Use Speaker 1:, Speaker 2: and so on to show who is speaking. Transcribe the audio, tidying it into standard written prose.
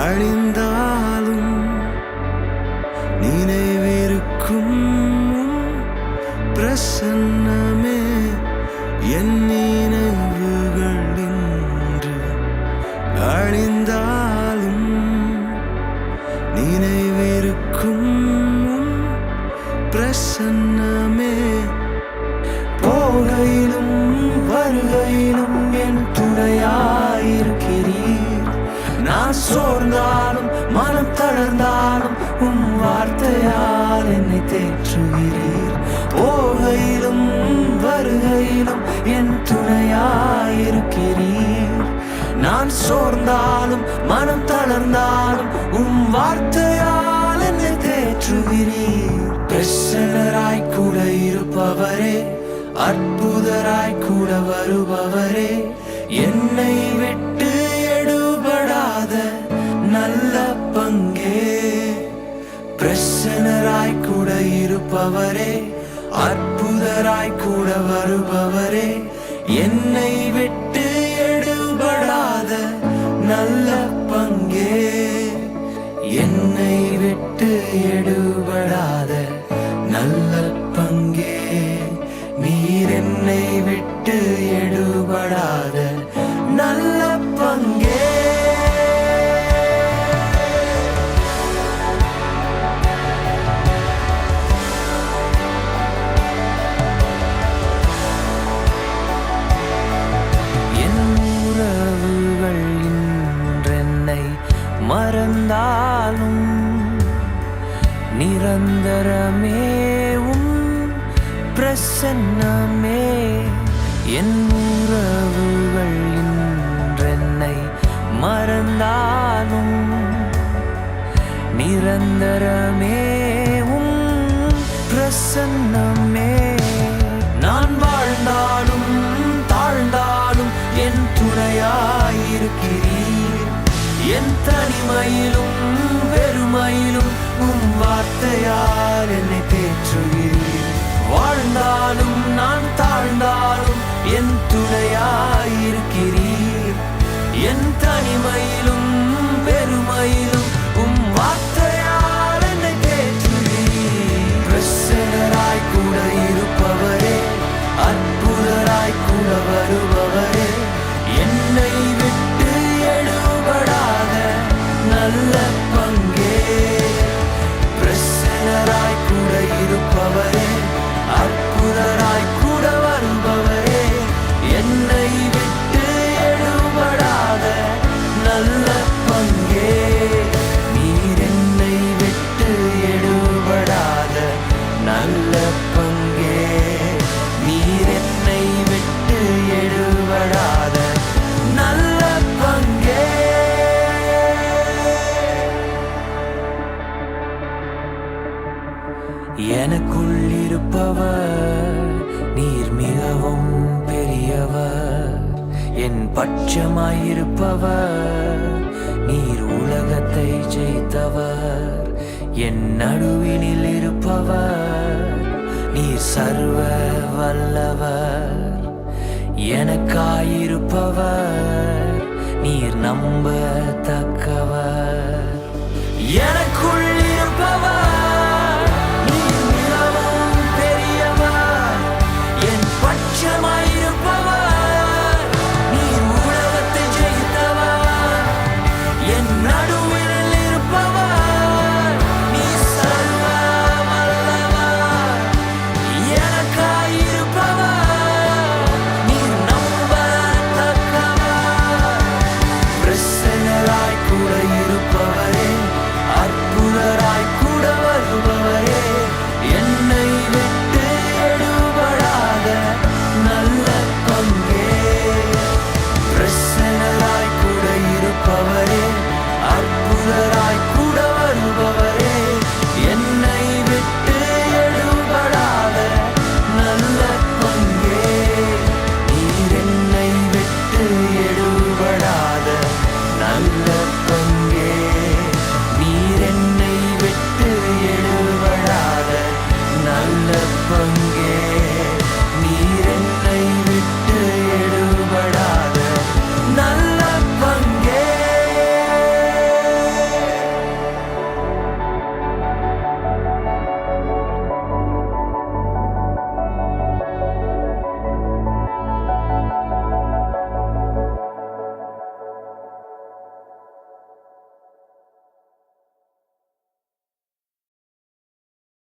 Speaker 1: அழிந்தாலும் நினைவிருக்கும் பிரசன்னமே என் நினைவுகள் இன்று அழிந்தாலும் நினைவிருக்கும் பிரசன்னமே போகையிலும் வருகையிலும் என் துணையாயிருக்கிறீர். நான் சோர்ந்தாலும் மனம் தளர்ந்தாலும் வார்த்தையால் என்னை தேற்றுகிறீர். போகையிலும் வருகையிலும் என் துணையாயிருக்கிறீர். நான் சோர்ந்தாலும் மனம் தளர்ந்தாலும் வார்த்தையால் என்னை தேற்றுகிறீர். பிரசன்னராய் கூட இருப்பவரே, அற்புதராய் கூட வருபவரே, என்னை விட்டு எடுபடாத நல்ல பங்கே. பிரசன்னராய் கூட இருப்பவரே, அற்புதராய் கூட வருபவரே, என்னை விட்டு எடுபடாத நல்ல பங்கே. என்னை விட்டு எடுபடாத நல்ல பங்கே. நீர் என்னை விட்டு எடுபடாத நல்ல பங்கே. மறந்தாலும் நிரந்தரமே பிரசன்னமே. என் உறவுகள் இன்றென்னை மறந்தாலும் நிரந்தரமே பிரசன்னமே. நான் வாழ்ந்தாலும் தாழ்ந்தாலும் என் துணையாயிருக்கிறீர். என் தனிமையிலும் வெறுமையிலும் வார்த்தையால் என்னை தேற்றுகிறீர். வாழ்ந்தாலும் நான் தாழ்ந்தாலும் என் துணையாயிருக்கிறீர். என் தனிமையிலும் வெறுமையிலும் வார்த்தையால் என்னை தேற்றுகிறீர். பிரசன்னராய் கூட இருப்பவரே, அற்புதராய் கூட வருபவரே, என்னை விட்டு எடுபடாத நல்ல பங்கே. பிரசன்னராய் கூட இருப்பவரே, அற்புதராய் கூட வருபவரே, என்னை விட்டு எடுபடாத நல்ல பங்கே. நீர் என்னை விட்டு எடுபடாத நல்ல பங்கே. நீர் என்னை விட்டு எடுபடாத நல்ல பங்கே. எனக்குள் இருப்பவர் நீர் மிகவும் பெரியவர். என் பட்சமாயிருப்பவர் நீர் உலகத்தை ஜெயித்தவர். என் நடுவினில் இருப்பவர் நீர் சர்வ வல்லவர். எனக்காயிருப்பவர் நீர் நம்பத்தக்க